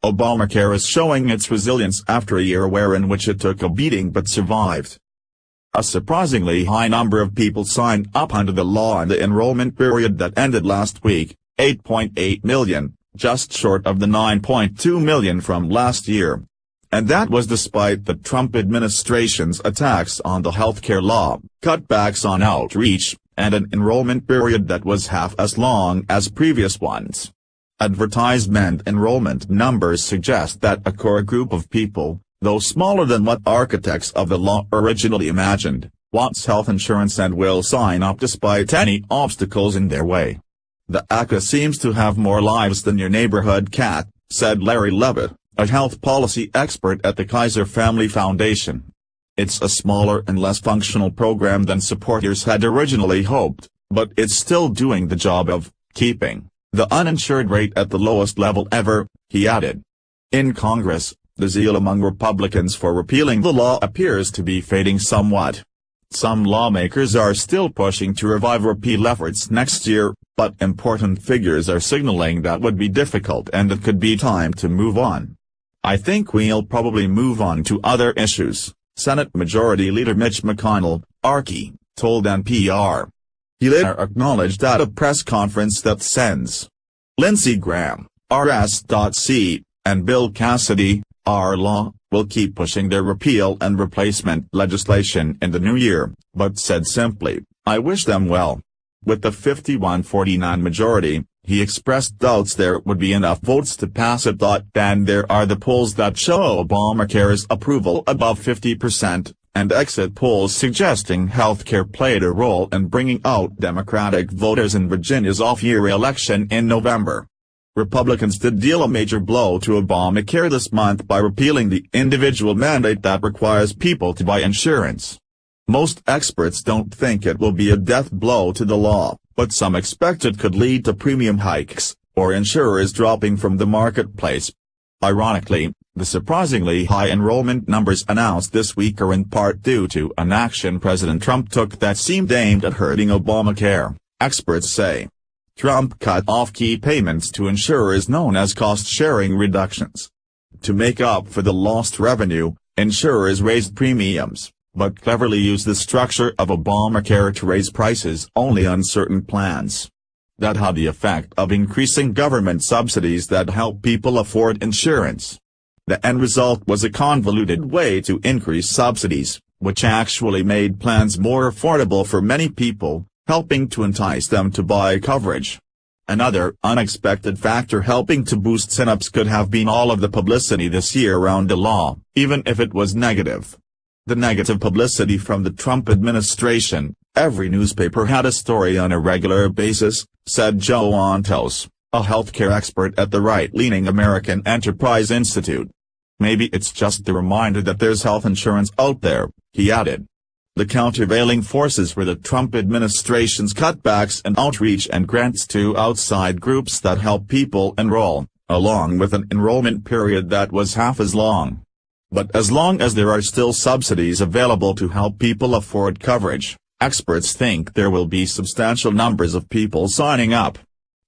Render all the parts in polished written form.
Obamacare is showing its resilience after a year in which it took a beating but survived. A surprisingly high number of people signed up under the law in the enrollment period that ended last week, 8.8 million, just short of the 9.2 million from last year. And that was despite the Trump administration's attacks on the healthcare law, cutbacks on outreach, and an enrollment period that was half as long as previous ones. Advertisement enrollment numbers suggest that a core group of people, though smaller than what architects of the law originally imagined, wants health insurance and will sign up despite any obstacles in their way. The ACA seems to have more lives than your neighborhood cat, said Larry Levitt, a health policy expert at the Kaiser Family Foundation. It's a smaller and less functional program than supporters had originally hoped, but it's still doing the job of keeping the uninsured rate at the lowest level ever, he added. In Congress, the zeal among Republicans for repealing the law appears to be fading somewhat. Some lawmakers are still pushing to revive repeal efforts next year, but important figures are signaling that would be difficult and it could be time to move on. I think we'll probably move on to other issues, Senate Majority Leader Mitch McConnell, RK, told NPR. He later acknowledged at a press conference that Sens. Lindsey Graham, RS.C., and Bill Cassidy, R-Law, will keep pushing their repeal and replacement legislation in the new year, but said simply, "I wish them well." With the 51-49 majority, he expressed doubts there would be enough votes to pass it. And there are the polls that show Obamacare's approval above 50%, and exit polls suggesting healthcare played a role in bringing out Democratic voters in Virginia's off-year election in November. Republicans did deal a major blow to Obamacare this month by repealing the individual mandate that requires people to buy insurance. Most experts don't think it will be a death blow to the law, but some expect it could lead to premium hikes, or insurers dropping from the marketplace. Ironically, the surprisingly high enrollment numbers announced this week are in part due to an action President Trump took that seemed aimed at hurting Obamacare, experts say. Trump cut off key payments to insurers known as cost-sharing reductions. To make up for the lost revenue, insurers raised premiums, but cleverly used the structure of Obamacare to raise prices only on certain plans. That had the effect of increasing government subsidies that help people afford insurance. The end result was a convoluted way to increase subsidies, which actually made plans more affordable for many people, helping to entice them to buy coverage. Another unexpected factor helping to boost sign-ups could have been all of the publicity this year around the law, even if it was negative. The negative publicity from the Trump administration, every newspaper had a story on a regular basis, said Joe Ontos, a healthcare expert at the right-leaning American Enterprise Institute. Maybe it's just the reminder that there's health insurance out there, he added. The countervailing forces were the Trump administration's cutbacks in outreach and grants to outside groups that help people enroll, along with an enrollment period that was half as long. But as long as there are still subsidies available to help people afford coverage, experts think there will be substantial numbers of people signing up.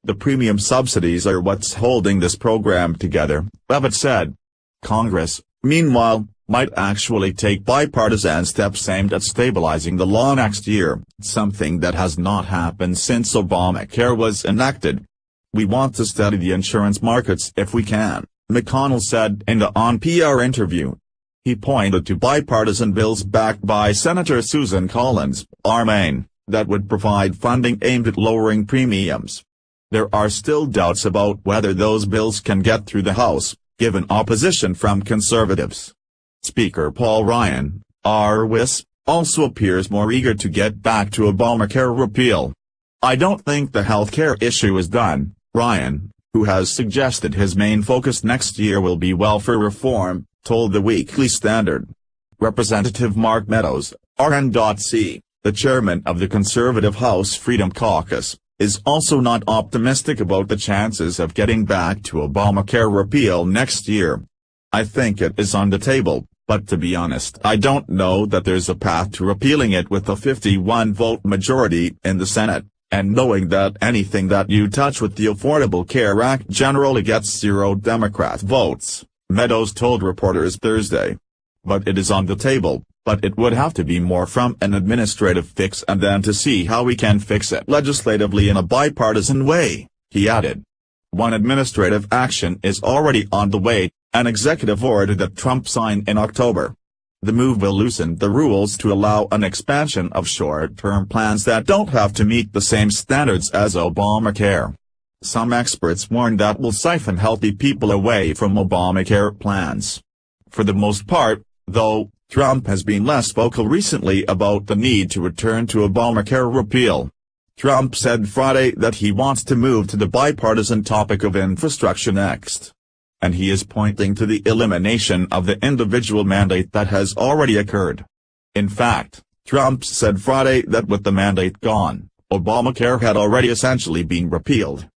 The premium subsidies are what's holding this program together, Levitt said. Congress, meanwhile, might actually take bipartisan steps aimed at stabilizing the law next year, something that has not happened since Obamacare was enacted. "We want to steady the insurance markets if we can," McConnell said in the NPR interview. He pointed to bipartisan bills backed by Senator Susan Collins, Maine, that would provide funding aimed at lowering premiums. There are still doubts about whether those bills can get through the House, given opposition from conservatives. Speaker Paul Ryan, RWIS, also appears more eager to get back to Obamacare repeal. "I don't think the healthcare issue is done," Ryan, who has suggested his main focus next year will be welfare reform, told the Weekly Standard. Representative Mark Meadows, RN.C., the chairman of the conservative House Freedom Caucus, is also not optimistic about the chances of getting back to Obamacare repeal next year. "I think it is on the table, but to be honest I don't know that there's a path to repealing it with a 51-vote majority in the Senate," And knowing that anything that you touch with the Affordable Care Act generally gets 0 Democrat votes, Meadows told reporters Thursday. But it is on the table, but it would have to be more from an administrative fix and then to see how we can fix it legislatively in a bipartisan way, he added. One administrative action is already on the way, an executive order that Trump signed in October. The move will loosen the rules to allow an expansion of short-term plans that don't have to meet the same standards as Obamacare. Some experts warn that will siphon healthy people away from Obamacare plans. For the most part, though, Trump has been less vocal recently about the need to return to Obamacare repeal. Trump said Friday that he wants to move to the bipartisan topic of infrastructure next. And he is pointing to the elimination of the individual mandate that has already occurred. In fact, Trump said Friday that with the mandate gone, Obamacare had already essentially been repealed.